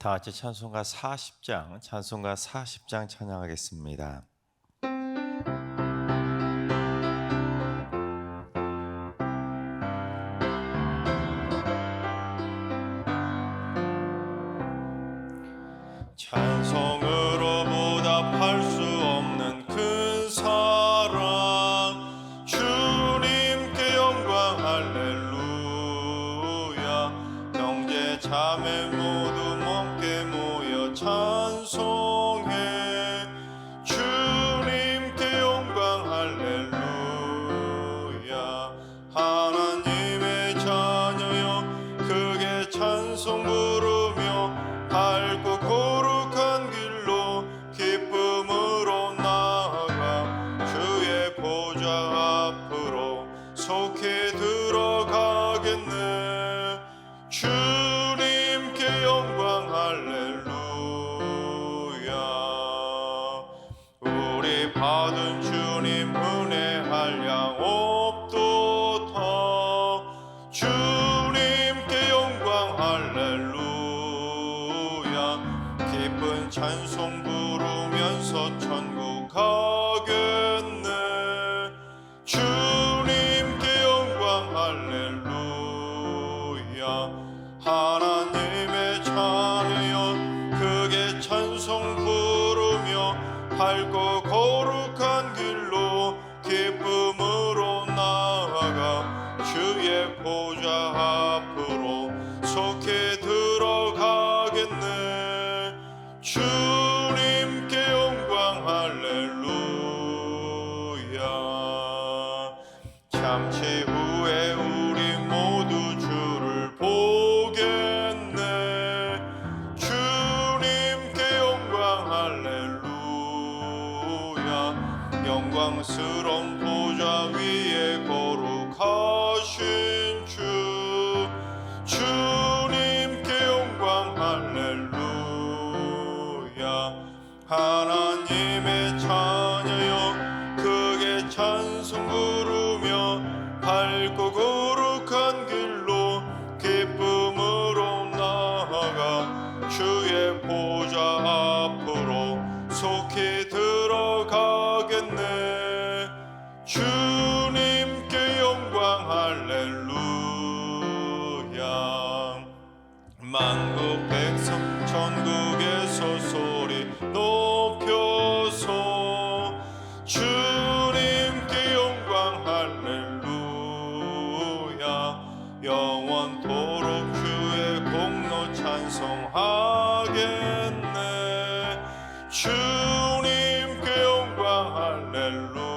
다 같이 찬송가 40장 찬양하겠습니다. 찬송으로 보답할 수 없는 큰 사랑, 주님께 영광 할렐루야. 형제 자매 모두 함께 모여 찬송해. 주님께 영광 할렐루야. 하나님의 자녀여 크게 찬송 부르며 밝고 거룩한 길로 기쁨으로 나아가 주의 보좌 앞으로 속히 들어가겠네. 주님께 영광 할렐루야. 우리 받은 주님 은혜 한량 없도다. 주님께 영광 할렐루야. 기쁜 찬송 부르면서 천국 가겠네. 주님께 영광 할렐루야. 하나님의 자녀여 크게 찬송 부르며 밝고 거룩한 길로 기쁨으로 나아가 주의 보좌 앞으로 속히 들어가겠네. 주님께 영광 할렐루야. 잠시 후에 우리 모두 주를 보겠네. 주님께 영광 할렐루야. 영광스러운 보좌 위에 거룩하신 주, 주님께 영광 할렐루야. 하나님의 자녀여 크게 찬송 부르며 밝고 거룩한 길로 기쁨으로 나아가 주의 보좌 앞으로 속히 들어가겠네. 주님께 영광 할렐루야. 만국 백성 천국에서 소리 높여서 주님께 영광 할렐루야. 영원토록 주의 공로 찬송하겠네. 주님께 영광 할렐루야.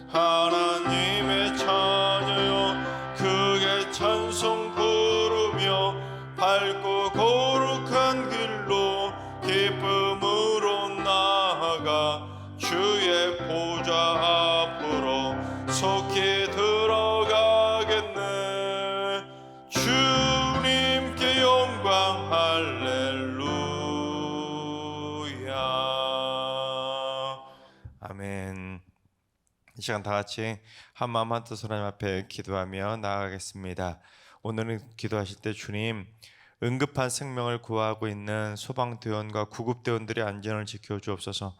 하나님의 자녀여 크게 찬송 부르며 밝고 거룩한 길로 기쁨으로 나아가 주의 보좌 앞으로 속히 들어가겠네. 주님께 영광 할렐루야. 아멘. 이 시간 다 같이 한 마음 한 뜻으로 하나님 앞에 기도하며 나아가겠습니다. 오늘은 기도하실 때 주님, 응급한 생명을 구하고 있는 소방대원과 구급대원들의 안전을 지켜주옵소서.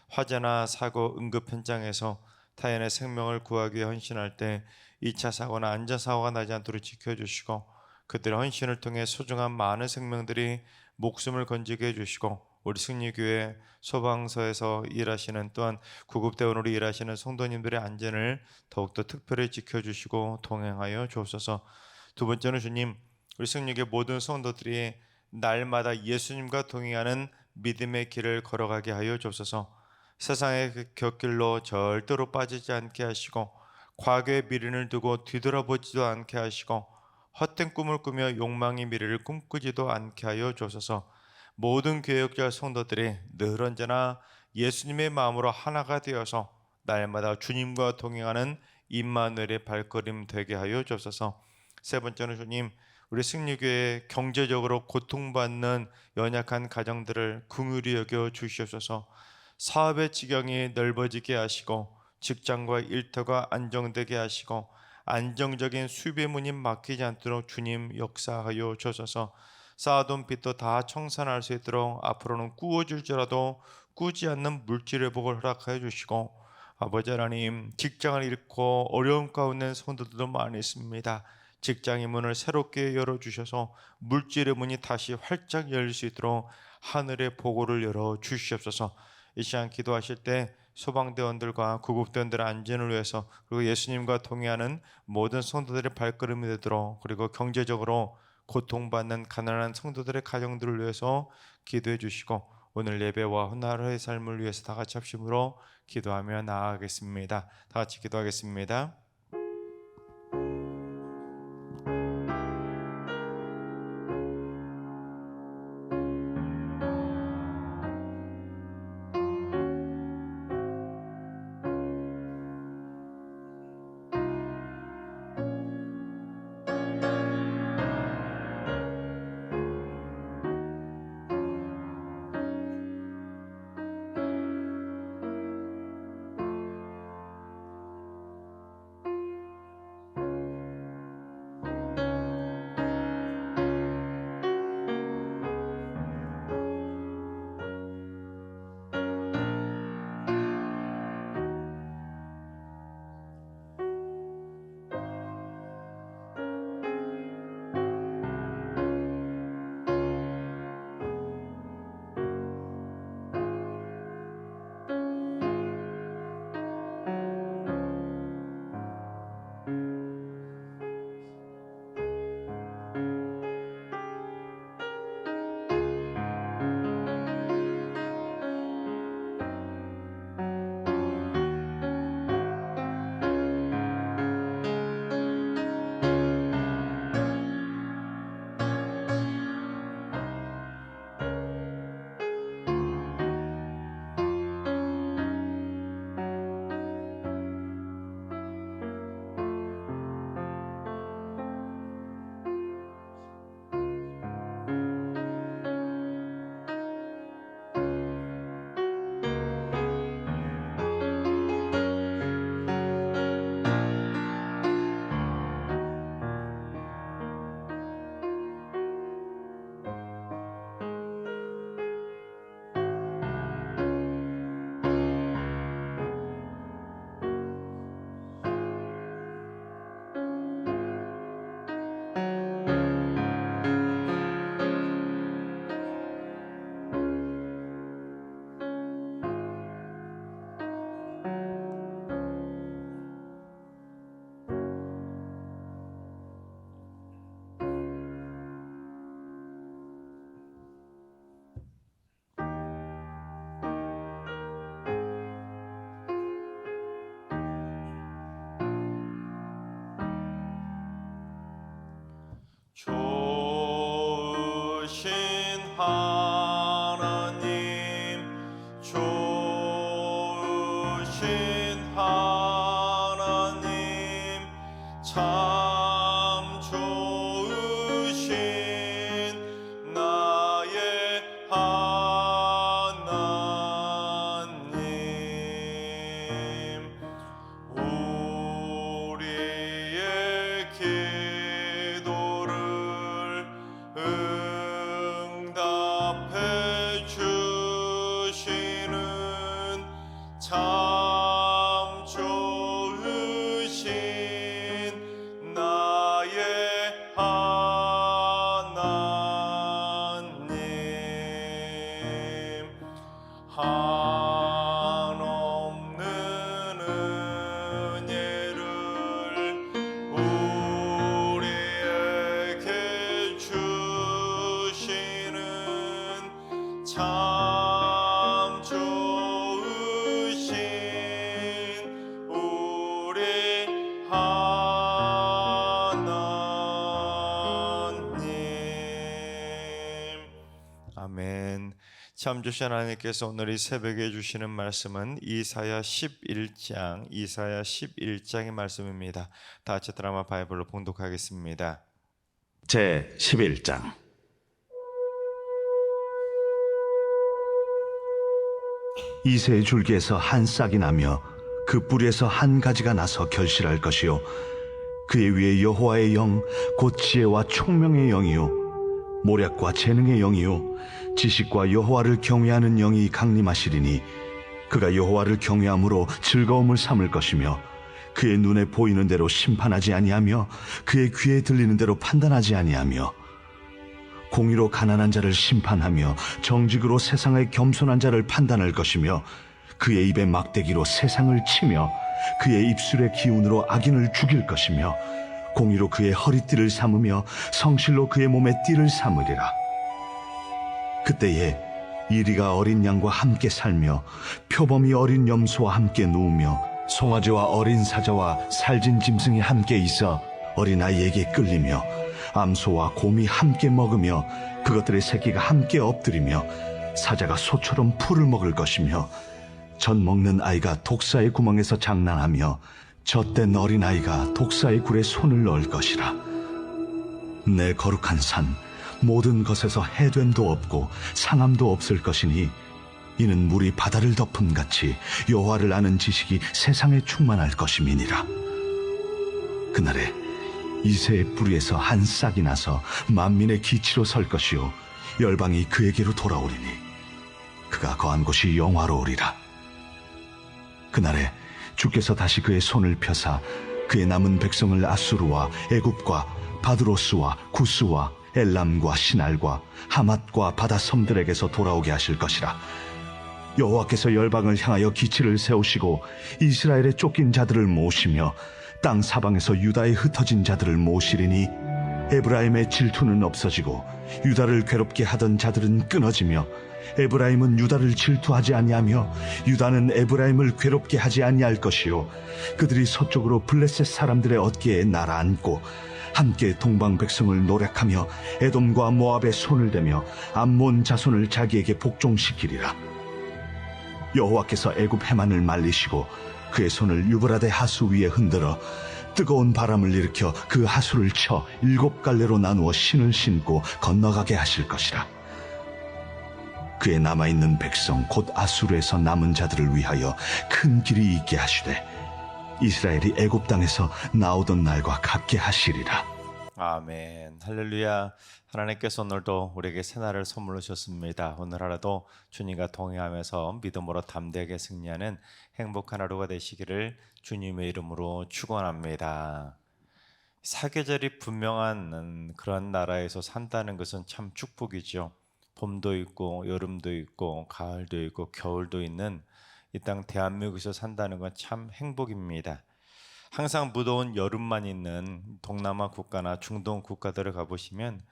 화재나 사고, 응급 현장에서 타인의 생명을 구하기 위해 헌신할 때 2차 사고나 안전사고가 나지 않도록 지켜주시고, 그들의 헌신을 통해 소중한 많은 생명들이 목숨을 건지게 해주시고, 우리 승리교회 소방서에서 일하시는 또한 구급대원으로 일하시는 성도님들의 안전을 더욱더 특별히 지켜주시고 동행하여 주옵소서. 두 번째는 주님, 우리 승리교회 모든 성도들이 날마다 예수님과 동행하는 믿음의 길을 걸어가게 하여 주옵소서. 세상의 그 곁길로 절대로 빠지지 않게 하시고, 과거의 미련을 두고 뒤돌아보지도 않게 하시고, 헛된 꿈을 꾸며 욕망의 미래를 꿈꾸지도 않게 하여 주옵소서. 모든 교역자 성도들이 늘 언제나 예수님의 마음으로 하나가 되어서 날마다 주님과 동행하는 임마누엘의 발걸음 되게 하여 주옵소서. 세 번째는 주님, 우리 승리교회 경제적으로 고통받는 연약한 가정들을 긍휼히 여겨 주시옵소서. 사업의 지경이 넓어지게 하시고, 직장과 일터가 안정되게 하시고, 안정적인 수입의 문이 막히지 않도록 주님 역사하여 주셔서 쌓아둔 빚도 다 청산할 수 있도록 앞으로는 꾸어질지라도 꾸지 않는 물질의 복을 허락하여 주시고, 아버지 하나님, 직장을 잃고 어려움 가운데 성도들도 많이 있습니다. 직장의 문을 새롭게 열어주셔서 물질의 문이 다시 활짝 열릴 수 있도록 하늘의 보고를 열어 주시옵소서. 이 시간 기도하실 때 소방대원들과 구급대원들의 안전을 위해서, 그리고 예수님과 동행하는 모든 성도들의 발걸음이 되도록, 그리고 경제적으로 고통받는 가난한 성도들의 가정들을 위해서 기도해 주시고, 오늘 예배와 하루의 삶을 위해서 다 같이 합심으로 기도하며 나아가겠습니다. 다 같이 기도하겠습니다. 좋으신 하나님, 좋으신 하나님, 참 좋으신 나의 하나님, 우리의 기도를 응답해 주시는 참 좋으신 나의 하나님, 한없는 은혜를 우리에게 주시는 참 좋으신 우리 하나님. 아멘. 참 좋으신 하나님께서 오늘 이 새벽에 주시는 말씀은 이사야 11장의 말씀입니다. 다 같이 드라마 바이블로 봉독하겠습니다. 제 11장. 이새의 줄기에서 한 싹이 나며 그 뿌리에서 한 가지가 나서 결실할 것이요, 그의 위에 여호와의 영 곧 지혜와 총명의 영이요 모략과 재능의 영이요 지식과 여호와를 경외하는 영이 강림하시리니 그가 여호와를 경외함으로 즐거움을 삼을 것이며 그의 눈에 보이는 대로 심판하지 아니하며 그의 귀에 들리는 대로 판단하지 아니하며 공의로 가난한 자를 심판하며 정직으로 세상의 겸손한 자를 판단할 것이며 그의 입에 막대기로 세상을 치며 그의 입술의 기운으로 악인을 죽일 것이며 공의로 그의 허리띠를 삼으며 성실로 그의 몸에 띠를 삼으리라. 그때에 이리가 어린 양과 함께 살며 표범이 어린 염소와 함께 누우며 송아지와 어린 사자와 살진 짐승이 함께 있어 어린아이에게 끌리며 암소와 곰이 함께 먹으며 그것들의 새끼가 함께 엎드리며 사자가 소처럼 풀을 먹을 것이며 젖 먹는 아이가 독사의 구멍에서 장난하며 젖된 어린아이가 독사의 굴에 손을 넣을 것이라. 내 거룩한 산 모든 것에서 해됨도 없고 상함도 없을 것이니 이는 물이 바다를 덮음같이 여호와를 아는 지식이 세상에 충만할 것임이니라. 그날에 이새의 뿌리에서 한 싹이 나서 만민의 기치로 설 것이요 열방이 그에게로 돌아오리니 그가 거한 곳이 영화로우리라. 그날에 주께서 다시 그의 손을 펴사 그의 남은 백성을 아수르와 애굽과 바드로스와 구스와 엘람과 시날과 하맛과 바다 섬들에게서 돌아오게 하실 것이라. 여호와께서 열방을 향하여 기치를 세우시고 이스라엘의 쫓긴 자들을 모시며 땅 사방에서 유다에 흩어진 자들을 모시리니 에브라임의 질투는 없어지고 유다를 괴롭게 하던 자들은 끊어지며 에브라임은 유다를 질투하지 아니하며 유다는 에브라임을 괴롭게 하지 아니할 것이요 그들이 서쪽으로 블레셋 사람들의 어깨에 날아앉고 함께 동방 백성을 노력하며 에돔과 모압의 손을 대며 암몬 자손을 자기에게 복종시키리라. 여호와께서 애굽 해만을 말리시고 그의 손을 유브라데 하수 위에 흔들어 뜨거운 바람을 일으켜 그 하수를 쳐 7갈래로 나누어 신을 신고 건너가게 하실 것이라. 그의 남아있는 백성 곧 아수르에서 남은 자들을 위하여 큰 길이 있게 하시되 이스라엘이 애굽 땅에서 나오던 날과 같게 하시리라. 아멘. 할렐루야. 하나님께서 오늘도 우리에게 새날을 선물로 주셨습니다. 오늘 하루도 주님과 동행하면서 믿음으로 담대하게 승리하는 행복한 하루가 되시기를 주님의 이름으로 축원합니다. 사계절이 분명한 그런 나라에서 산다는 것은 참 축복이죠. 봄도 있고 여름도 있고 가을도 있고 겨울도 있는 이 땅 대한민국에서 산다는 건 참 행복입니다. 항상 무더운 여름만 있는 동남아 국가나 중동 국가들을 가보시면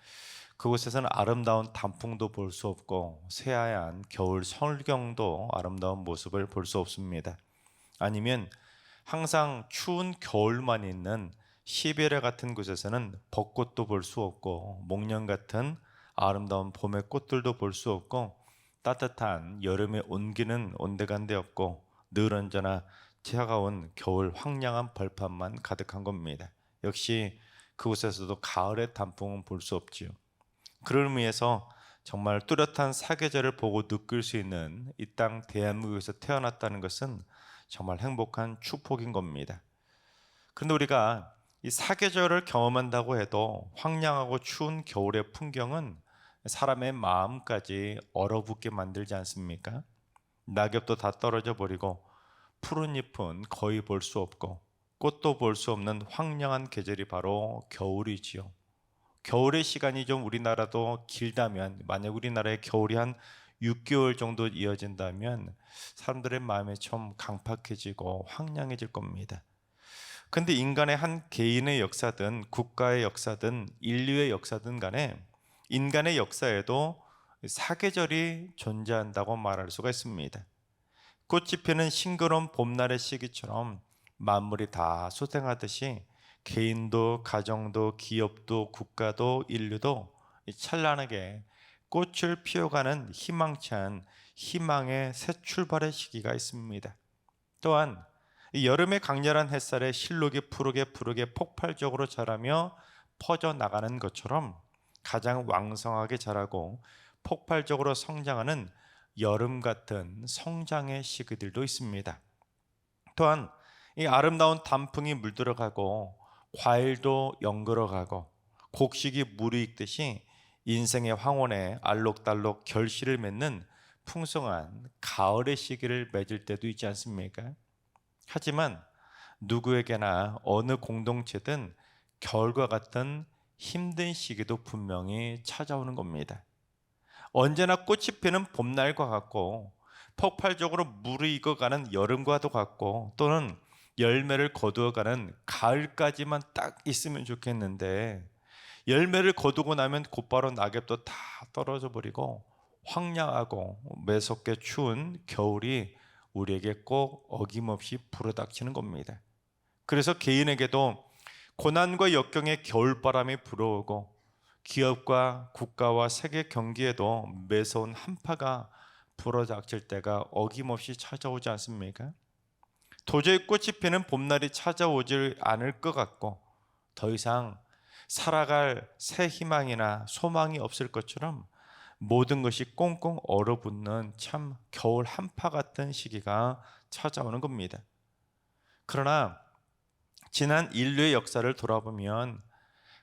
그곳에서는 아름다운 단풍도 볼 수 없고 새하얀 겨울 설경도 아름다운 모습을 볼 수 없습니다. 아니면 항상 추운 겨울만 있는 시베리아 같은 곳에서는 벚꽃도 볼 수 없고 목련 같은 아름다운 봄의 꽃들도 볼 수 없고 따뜻한 여름의 온기는 온데간데 없고 늘 언제나 차가운 겨울 황량한 벌판만 가득한 겁니다. 역시 그곳에서도 가을의 단풍은 볼 수 없지요. 그런 의미에서 정말 뚜렷한 사계절을 보고 느낄 수 있는 이 땅 대한민국에서 태어났다는 것은 정말 행복한 축복인 겁니다. 그런데 우리가 이 사계절을 경험한다고 해도 황량하고 추운 겨울의 풍경은 사람의 마음까지 얼어붙게 만들지 않습니까? 낙엽도 다 떨어져 버리고 푸른 잎은 거의 볼 수 없고 꽃도 볼 수 없는 황량한 계절이 바로 겨울이지요. 겨울의 시간이 좀 우리나라도 길다면, 만약 우리나라의 겨울이 한 6개월 정도 이어진다면 사람들의 마음이 좀 강팍해지고 황량해질 겁니다. 근데 인간의 한 개인의 역사든 국가의 역사든 인류의 역사든 간에 인간의 역사에도 사계절이 존재한다고 말할 수가 있습니다. 꽃이 피는 싱그러운 봄날의 시기처럼 만물이 다 소생하듯이 개인도 가정도 기업도 국가도 인류도 찬란하게 꽃을 피워가는 희망찬 희망의 새 출발의 시기가 있습니다. 또한 이 여름의 강렬한 햇살에 실록이 푸르게 폭발적으로 자라며 퍼져나가는 것처럼 가장 왕성하게 자라고 폭발적으로 성장하는 여름 같은 성장의 시기들도 있습니다. 또한 이 아름다운 단풍이 물들어가고 과일도 연걸어가고 곡식이 무르익듯이 인생의 황혼에 알록달록 결실을 맺는 풍성한 가을의 시기를 맺을 때도 있지 않습니까? 하지만 누구에게나 어느 공동체든 겨울과 같은 힘든 시기도 분명히 찾아오는 겁니다. 언제나 꽃이 피는 봄날과 같고 폭발적으로 무르익어가는 여름과도 같고 또는 열매를 거두어가는 가을까지만 딱 있으면 좋겠는데 열매를 거두고 나면 곧바로 낙엽도 다 떨어져 버리고 황량하고 매섭게 추운 겨울이 우리에게 꼭 어김없이 불어닥치는 겁니다. 그래서 개인에게도 고난과 역경의 겨울바람이 불어오고 기업과 국가와 세계 경기에도 매서운 한파가 불어닥칠 때가 어김없이 찾아오지 않습니까? 도저히 꽃이 피는 봄날이 찾아오질 않을 것 같고 더 이상 살아갈 새 희망이나 소망이 없을 것처럼 모든 것이 꽁꽁 얼어붙는 참 겨울 한파 같은 시기가 찾아오는 겁니다. 그러나 지난 인류의 역사를 돌아보면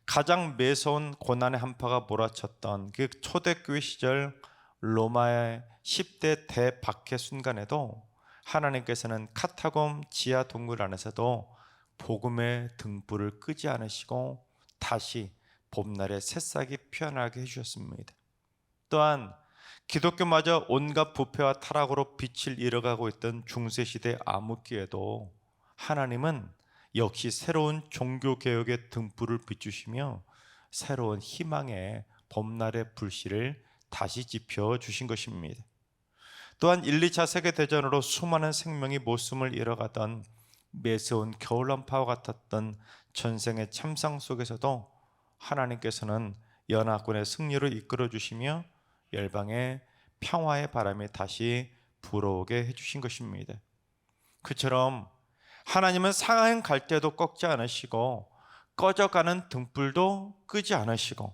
가장 매서운 고난의 한파가 몰아쳤던 그 초대교회 시절 로마의 10대 대박해 순간에도 하나님께서는 카타콤 지하 동굴 안에서도 복음의 등불을 끄지 않으시고 다시 봄날에 새싹이 피어나게 해주셨습니다. 또한 기독교마저 온갖 부패와 타락으로 빛을 잃어가고 있던 중세시대 암흑기에도 하나님은 역시 새로운 종교개혁의 등불을 비추시며 새로운 희망의 봄날의 불씨를 다시 지펴주신 것입니다. 또한 1, 2차 세계대전으로 수많은 생명이 목숨을 잃어가던 매서운 겨울한파와 같았던 전생의 참상 속에서도 하나님께서는 연합군의 승리로 이끌어 주시며 열방의 평화의 바람이 다시 불어오게 해주신 것입니다. 그처럼 하나님은 상행 갈 때도 꺾지 않으시고 꺼져가는 등불도 끄지 않으시고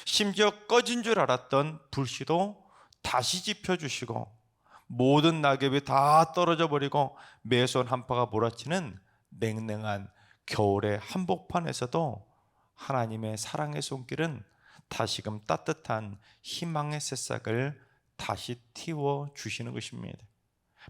심지어 꺼진 줄 알았던 불씨도 다시 지펴주시고 모든 낙엽이 다 떨어져 버리고 매서운 한파가 몰아치는 냉랭한 겨울의 한복판에서도 하나님의 사랑의 손길은 다시금 따뜻한 희망의 새싹을 다시 틔워 주시는 것입니다.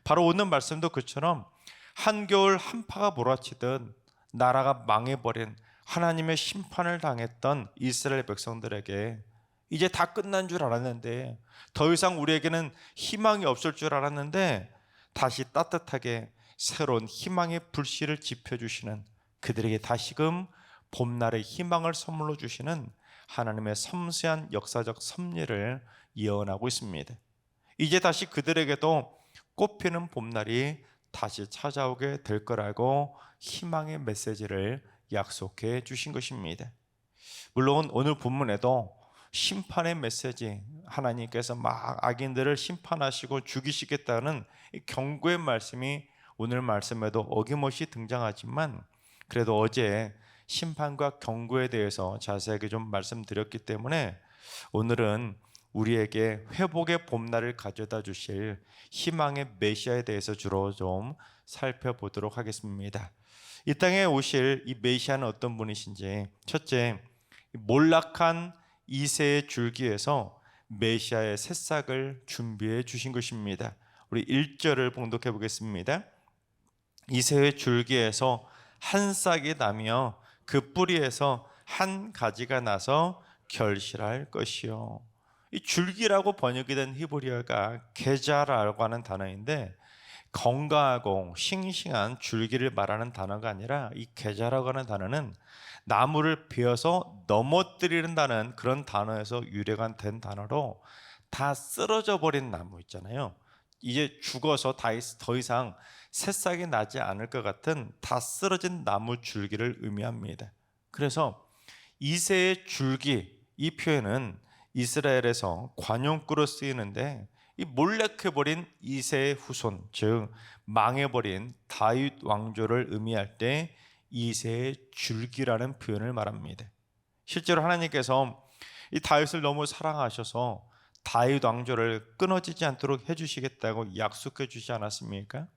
바로 오늘 말씀도 그처럼 한겨울 한파가 몰아치듯 나라가 망해버린 하나님의 심판을 당했던 이스라엘 백성들에게 이제 다 끝난 줄 알았는데 더 이상 우리에게는 희망이 없을 줄 알았는데 다시 따뜻하게 새로운 희망의 불씨를 지펴주시는 그들에게 다시금 봄날의 희망을 선물로 주시는 하나님의 섬세한 역사적 섭리를 예언하고 있습니다. 이제 다시 그들에게도 꽃피는 봄날이 다시 찾아오게 될 거라고 희망의 메시지를 약속해 주신 것입니다. 물론 오늘 본문에도 심판의 메시지, 하나님께서 막 악인들을 심판하시고 죽이시겠다는 경고의 말씀이 오늘 말씀에도 어김없이 등장하지만 그래도 어제 심판과 경고에 대해서 자세하게 좀 말씀드렸기 때문에 오늘은 우리에게 회복의 봄날을 가져다 주실 희망의 메시아에 대해서 주로 좀 살펴보도록 하겠습니다. 이 땅에 오실 이 메시아는 어떤 분이신지, 첫째, 몰락한 이새의 줄기에서 메시아의 새싹을 준비해 주신 것입니다. 우리 1절을 봉독해 보겠습니다. 이새의 줄기에서 한 싹이 나며 그 뿌리에서 한 가지가 나서 결실할 것이요. 이 줄기라고 번역이 된 히브리어가 게자라고 하는 단어인데 건강하고 싱싱한 줄기를 말하는 단어가 아니라 이 게자라고 하는 단어는 나무를 베어서 넘어뜨리는다는 그런 단어에서 유래가 된 단어로 다 쓰러져 버린 나무 있잖아요. 이제 죽어서 더 이상 새싹이 나지 않을 것 같은 다 쓰러진 나무 줄기를 의미합니다. 그래서 이새의 줄기, 이 표현은 이스라엘에서 관용구로 쓰이는데 이 몰락해버린 이새의 후손, 즉 망해버린 다윗 왕조를 의미할 때 이새의 줄기라는 표현을 말합니다. 실제로 하나님께서 이 다윗을 너무 사랑하셔서 다윗 왕조를 끊어지지 않도록 해주시겠다고 약속해 주지 않았습니까?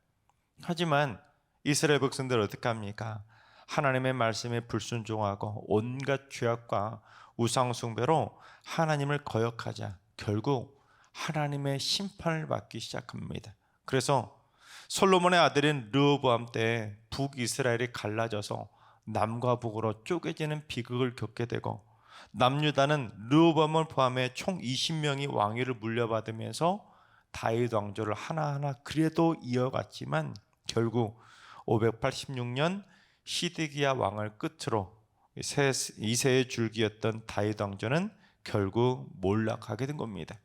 하지만 이스라엘 백성들 어떻게 합니까? 하나님의 말씀에 불순종하고 온갖 죄악과 우상 숭배로 하나님을 거역하자 결국 하나님의 심판을 받기 시작합니다. 그래서 솔로몬의 아들인 르호보암 때 북이스라엘이 갈라져서 남과 북으로 쪼개지는 비극을 겪게 되고 남유다는 르호보암을 포함해 총 20명이 왕위를 물려받으면서 다윗 왕조를 하나하나 그래도 이어갔지만 결국 586년 시드기야 왕을 끝으로 이세의 줄기였던 다윗 왕조는 결국 몰락하게 된 겁니다.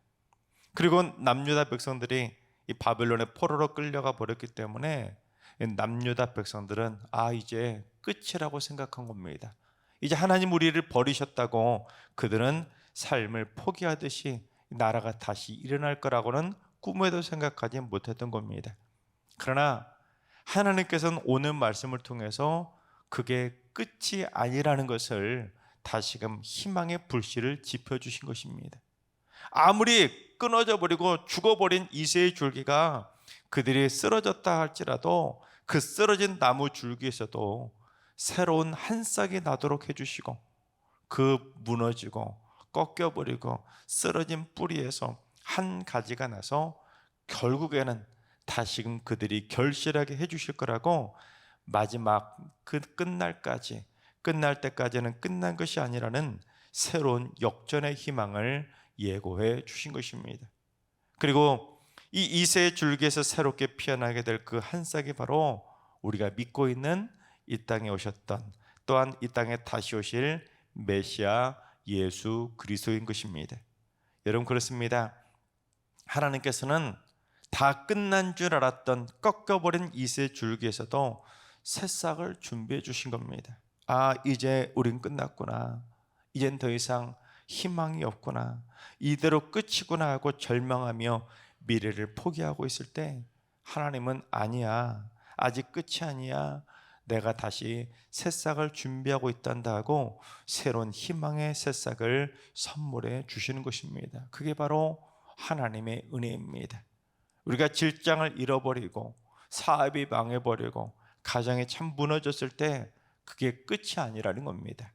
그리고 남유다 백성들이 이 바벨론의 포로로 끌려가 버렸기 때문에 남유다 백성들은 이제 끝이라고 생각한 겁니다. 이제 하나님 우리를 버리셨다고 그들은 삶을 포기하듯이 나라가 다시 일어날 거라고는 꿈에도 생각하지 못했던 겁니다. 그러나 하나님께서는 오늘 말씀을 통해서 그게 끝이 아니라는 것을 다시금 희망의 불씨를 지펴주신 것입니다. 아무리 끊어져 버리고 죽어버린 이새의 줄기가 그들이 쓰러졌다 할지라도 그 쓰러진 나무 줄기에서도 새로운 한 싹이 나도록 해주시고 그 무너지고 꺾여버리고 쓰러진 뿌리에서 한 가지가 나서 결국에는 다시금 그들이 결실하게 해주실 거라고 마지막 끝날 때까지는 끝난 것이 아니라는 새로운 역전의 희망을 예고해 주신 것입니다. 그리고 이 이새의 줄기에서 새롭게 피어나게 될 그 한 싹이 바로 우리가 믿고 있는 이 땅에 오셨던 또한 이 땅에 다시 오실 메시아 예수 그리스도인 것입니다. 여러분 그렇습니다. 하나님께서는 다 끝난 줄 알았던 꺾여버린 이새 줄기에서도 새싹을 준비해 주신 겁니다. 이제 우린 끝났구나. 이젠 더 이상 희망이 없구나. 이대로 끝이구나 하고 절망하며 미래를 포기하고 있을 때 하나님은 아니야. 아직 끝이 아니야. 내가 다시 새싹을 준비하고 있단다 하고 새로운 희망의 새싹을 선물해 주시는 것입니다. 그게 바로 하나님의 은혜입니다. 우리가 질장을 잃어버리고 사업이 망해버리고 가정이 참 무너졌을 때 그게 끝이 아니라는 겁니다.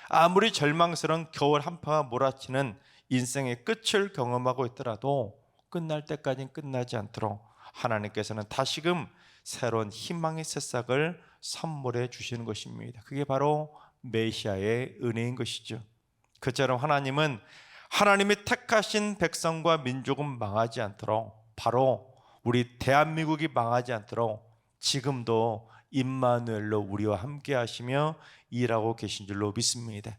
아무리 절망스러운 겨울 한파가 몰아치는 인생의 끝을 경험하고 있더라도 끝날 때까지는 끝나지 않도록 하나님께서는 다시금 새로운 희망의 새싹을 선물해 주시는 것입니다. 그게 바로 메시아의 은혜인 것이죠. 그처럼 하나님은 하나님이 택하신 백성과 민족은 망하지 않도록 바로 우리 대한민국이 망하지 않도록 지금도 임마누엘로 우리와 함께 하시며 일하고 계신 줄로 믿습니다.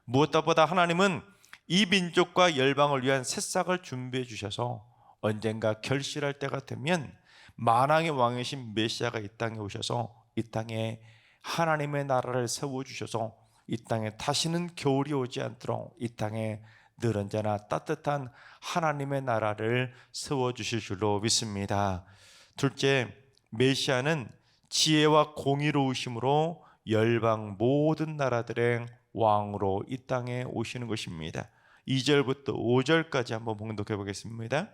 무엇보다 하나님은 이 민족과 열방을 위한 새싹을 준비해 주셔서 언젠가 결실할 때가 되면 만왕의 왕이신 메시아가 이 땅에 오셔서 이 땅에 하나님의 나라를 세워주셔서 이 땅에 다시는 겨울이 오지 않도록 이 땅에 늘 언제나 따뜻한 하나님의 나라를 세워주실 줄로 믿습니다. 둘째, 메시아는 지혜와 공의로우심으로 열방 모든 나라들의 왕으로 이 땅에 오시는 것입니다. 2절부터 5절까지 한번 봉독해 보겠습니다.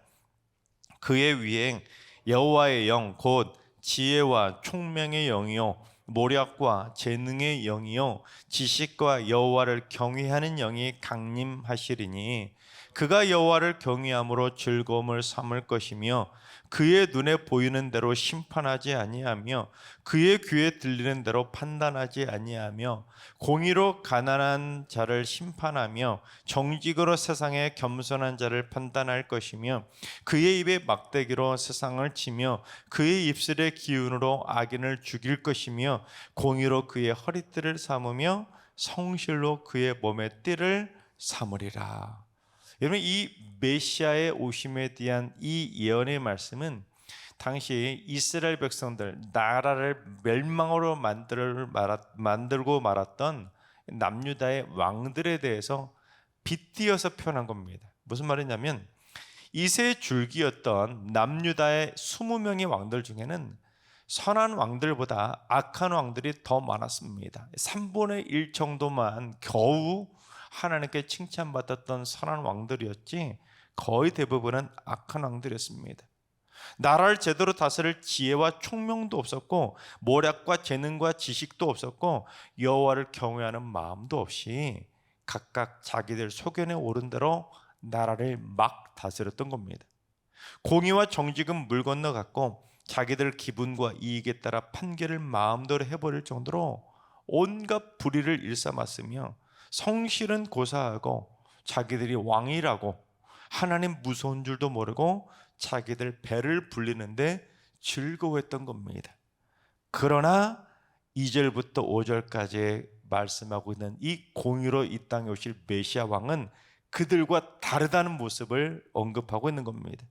그의 위에 여호와의 영 곧 지혜와 총명의 영이요 모략과 재능의 영이요 지식과 여호와를 경외하는 영이 강림하시리니 그가 여호와를 경외함으로 즐거움을 삼을 것이며 그의 눈에 보이는 대로 심판하지 아니하며 그의 귀에 들리는 대로 판단하지 아니하며 공의로 가난한 자를 심판하며 정직으로 세상에 겸손한 자를 판단할 것이며 그의 입에 막대기로 세상을 치며 그의 입술의 기운으로 악인을 죽일 것이며 공의로 그의 허리띠를 삼으며 성실로 그의 몸의 띠를 삼으리라. 여러분 이 메시아의 오심에 대한 이 예언의 말씀은 당시 이스라엘 백성들 나라를 멸망으로 만들고 말았던 남유다의 왕들에 대해서 빗대어서 표현한 겁니다. 무슨 말이냐면 이새의 줄기였던 남유다의 20명의 왕들 중에는 선한 왕들보다 악한 왕들이 더 많았습니다. 3분의 1 정도만 겨우 하나님께 칭찬받았던 선한 왕들이었지 거의 대부분은 악한 왕들이었습니다. 나라를 제대로 다스릴 지혜와 총명도 없었고 모략과 재능과 지식도 없었고 여호와를 경외하는 마음도 없이 각각 자기들 소견에 오른 대로 나라를 막 다스렸던 겁니다. 공의와 정직은 물 건너갔고 자기들 기분과 이익에 따라 판결을 마음대로 해버릴 정도로 온갖 불의를 일삼았으며 성실은 고사하고 자기들이 왕이라고 하나님 무서운 줄도 모르고 자기들 배를 불리는데 즐거워했던 겁니다. 그러나 2절부터 5절까지 말씀하고 있는 이 공의로 이 땅에 오실 메시아 왕은 그들과 다르다는 모습을 언급하고 있는 겁니다.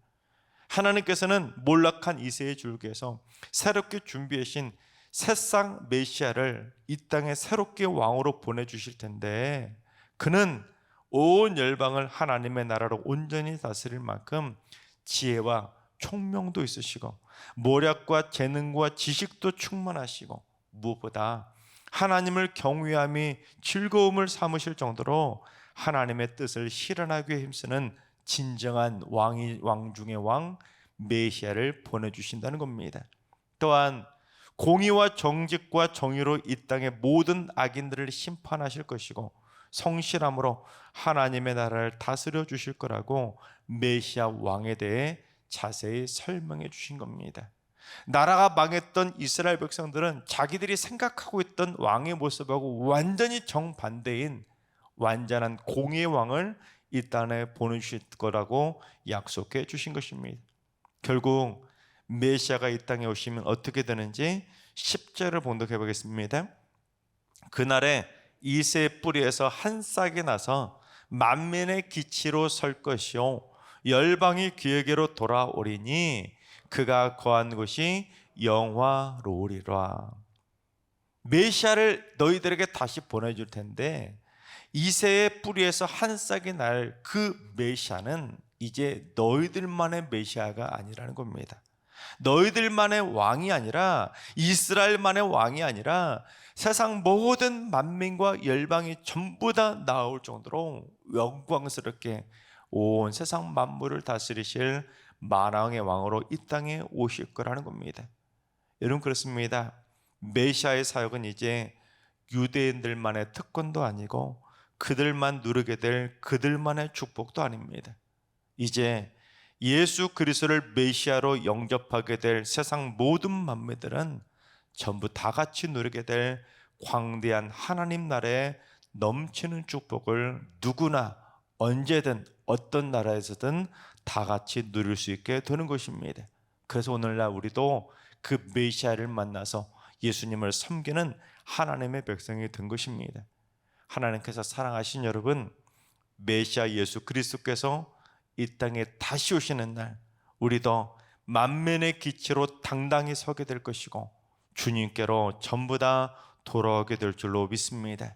하나님께서는 몰락한 이새의 줄기에서 새롭게 준비하신 새싹 메시아를 이 땅에 새롭게 왕으로 보내주실 텐데 그는 온 열방을 하나님의 나라로 온전히 다스릴 만큼 지혜와 총명도 있으시고 모략과 재능과 지식도 충만하시고 무엇보다 하나님을 경외함이 즐거움을 삼으실 정도로 하나님의 뜻을 실현하기 위해 힘쓰는 진정한 왕 중의 왕 메시아를 보내주신다는 겁니다. 또한 공의와 정직과 정의로 이 땅의 모든 악인들을 심판하실 것이고 성실함으로 하나님의 나라를 다스려 주실 거라고 메시아 왕에 대해 자세히 설명해 주신 겁니다. 나라가 망했던 이스라엘 백성들은 자기들이 생각하고 있던 왕의 모습하고 완전히 정반대인 완전한 공의의 왕을 이 땅에 보내주실 거라고 약속해 주신 것입니다. 결국 메시아가 이 땅에 오시면 어떻게 되는지 10절을 봉독해 보겠습니다. 그날에 이새의 뿌리에서 한 싹이 나서 만민의 기치로 설 것이요 열방이 그에게로 돌아오리니 그가 거한 곳이 영화로우리라. 메시아를 너희들에게 다시 보내줄 텐데 이새의 뿌리에서 한 싹이 날 그 메시아는 이제 너희들만의 메시아가 아니라는 겁니다. 너희들만의 왕이 아니라 이스라엘만의 왕이 아니라 세상 모든 만민과 열방이 전부 다 나올 정도로 영광스럽게 온 세상 만물을 다스리실 만왕의 왕으로 이 땅에 오실 거라는 겁니다. 여러분 그렇습니다. 메시아의 사역은 이제 유대인들만의 특권도 아니고 그들만 누리게 될 그들만의 축복도 아닙니다. 이제 예수 그리스도를 메시아로 영접하게 될 세상 모든 만민들은 전부 다 같이 누리게 될 광대한 하나님 나라의 넘치는 축복을 누구나 언제든 어떤 나라에서든 다 같이 누릴 수 있게 되는 것입니다. 그래서 오늘날 우리도 그 메시아를 만나서 예수님을 섬기는 하나님의 백성이 된 것입니다. 하나님께서 사랑하신 여러분, 메시아 예수 그리스도께서 이 땅에 다시 오시는 날 우리도 만민의 기치로 당당히 서게 될 것이고 주님께로 전부 다 돌아오게 될 줄로 믿습니다.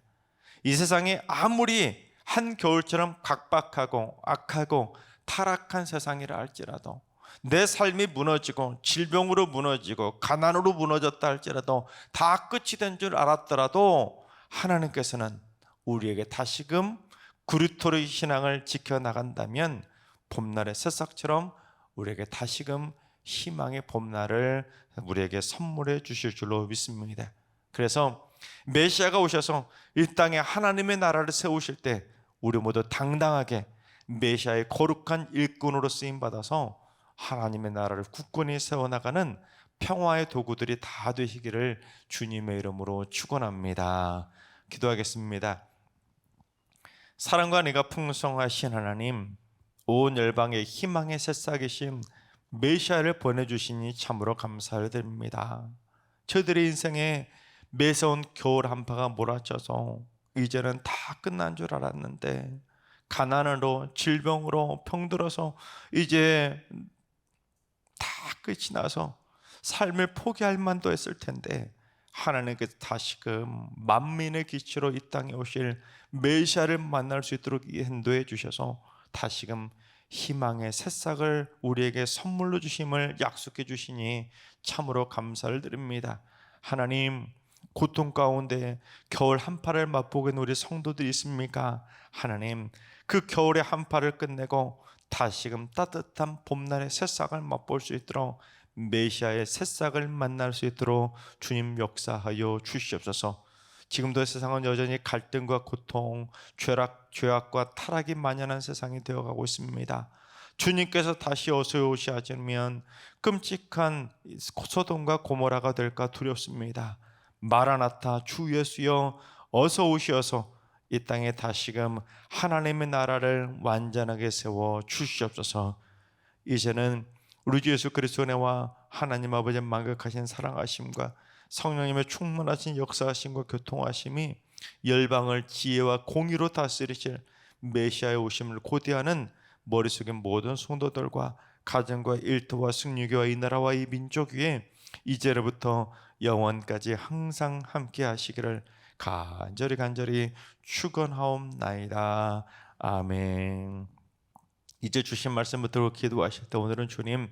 이 세상에 아무리 한겨울처럼 각박하고 악하고 타락한 세상이라 할지라도 내 삶이 무너지고 질병으로 무너지고 가난으로 무너졌다 할지라도 다 끝이 된 줄 알았더라도 하나님께서는 우리에게 다시금 구리토르 신앙을 지켜나간다면 봄날의 새싹처럼 우리에게 다시금 희망의 봄날을 우리에게 선물해 주실 줄로 믿습니다. 그래서 메시아가 오셔서 이 땅에 하나님의 나라를 세우실 때 우리 모두 당당하게 메시아의 거룩한 일꾼으로 쓰임받아서 하나님의 나라를 굳건히 세워나가는 평화의 도구들이 다 되시기를 주님의 이름으로 축원합니다. 기도하겠습니다. 사랑과 은혜가 풍성하신 하나님, 온 열방의 희망의 새싹이신 메시아를 보내주시니 참으로 감사드립니다. 저들의 인생에 매서운 겨울 한파가 몰아쳐서 이제는 다 끝난 줄 알았는데 가난으로 질병으로 병들어서 이제 다 끝이 나서 삶을 포기할 만도 했을 텐데 하나님께서 다시금 만민의 기치로 이 땅에 오실 메시아를 만날 수 있도록 인도해 주셔서 다시금 희망의 새싹을 우리에게 선물로 주심을 약속해 주시니 참으로 감사를 드립니다. 하나님, 고통 가운데 겨울 한파를 맛보게 된 우리 성도들이 있습니까? 하나님, 그 겨울의 한파를 끝내고 다시금 따뜻한 봄날의 새싹을 맛볼 수 있도록, 메시아의 새싹을 만날 수 있도록 주님 역사하여 주시옵소서. 지금도 세상은 여전히 갈등과 고통, 죄악과 타락이 만연한 세상이 되어가고 있습니다. 주님께서 다시 어서 오시지 않으면 끔찍한 소돔과 고모라가 될까 두렵습니다. 마라나타, 주 예수여 어서 오시어서 이 땅에 다시금 하나님의 나라를 완전하게 세워 주시옵소서. 이제는 우리 주 예수 그리스도의 은혜와 하나님 아버지의 만극하신 사랑하심과 성령님의 충만하신 역사하심과 교통하심이 열방을 지혜와 공의로 다스리실 메시아의 오심을 고대하는 머릿속의 모든 성도들과 가정과 일터와 승리교와 이 나라와 이 민족 위에 이제로부터 영원까지 항상 함께 하시기를 간절히 축원하옵나이다. 아멘. 이제 주신 말씀을 들고 기도하실 때 오늘은 주님,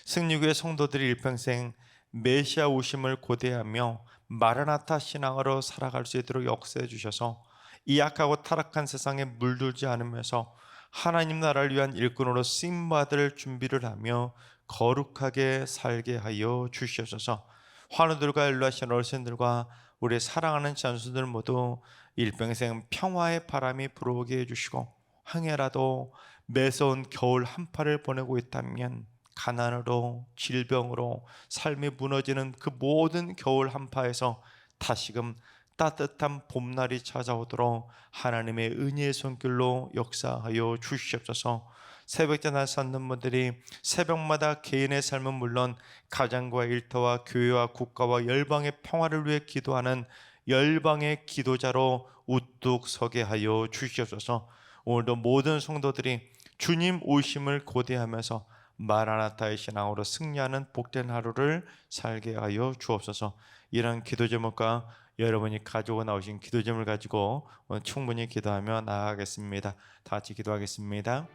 승리교회 성도들이 일평생 메시아 오심을 고대하며 마라나타 신앙으로 살아갈 수 있도록 역사해 주셔서 이 악하고 타락한 세상에 물들지 않으면서 하나님 나라를 위한 일꾼으로 쓰임받을 준비를 하며 거룩하게 살게 하여 주시옵소서. 환우들과 연로하신 어르신들과 우리 사랑하는 자손들 모두 일평생 평화의 바람이 불어오게 해주시고, 항해라도 매서운 겨울 한파를 보내고 있다면 가난으로 질병으로 삶이 무너지는 그 모든 겨울 한파에서 다시금 따뜻한 봄날이 찾아오도록 하나님의 은혜의 손길로 역사하여 주시옵소서. 새벽에 나섰는 분들이 새벽마다 개인의 삶은 물론 가정과 일터와 교회와 국가와 열방의 평화를 위해 기도하는 열방의 기도자로 우뚝 서게 하여 주시옵소서. 오늘도 모든 성도들이 주님 오심을 고대하면서 마라나타의 신앙으로 승리하는 복된 하루를 살게 하여 주옵소서. 이런 기도 제목과 여러분이 가지고 나오신 기도 제목을 가지고 충분히 기도하며 나아가겠습니다. 다 같이 기도하겠습니다.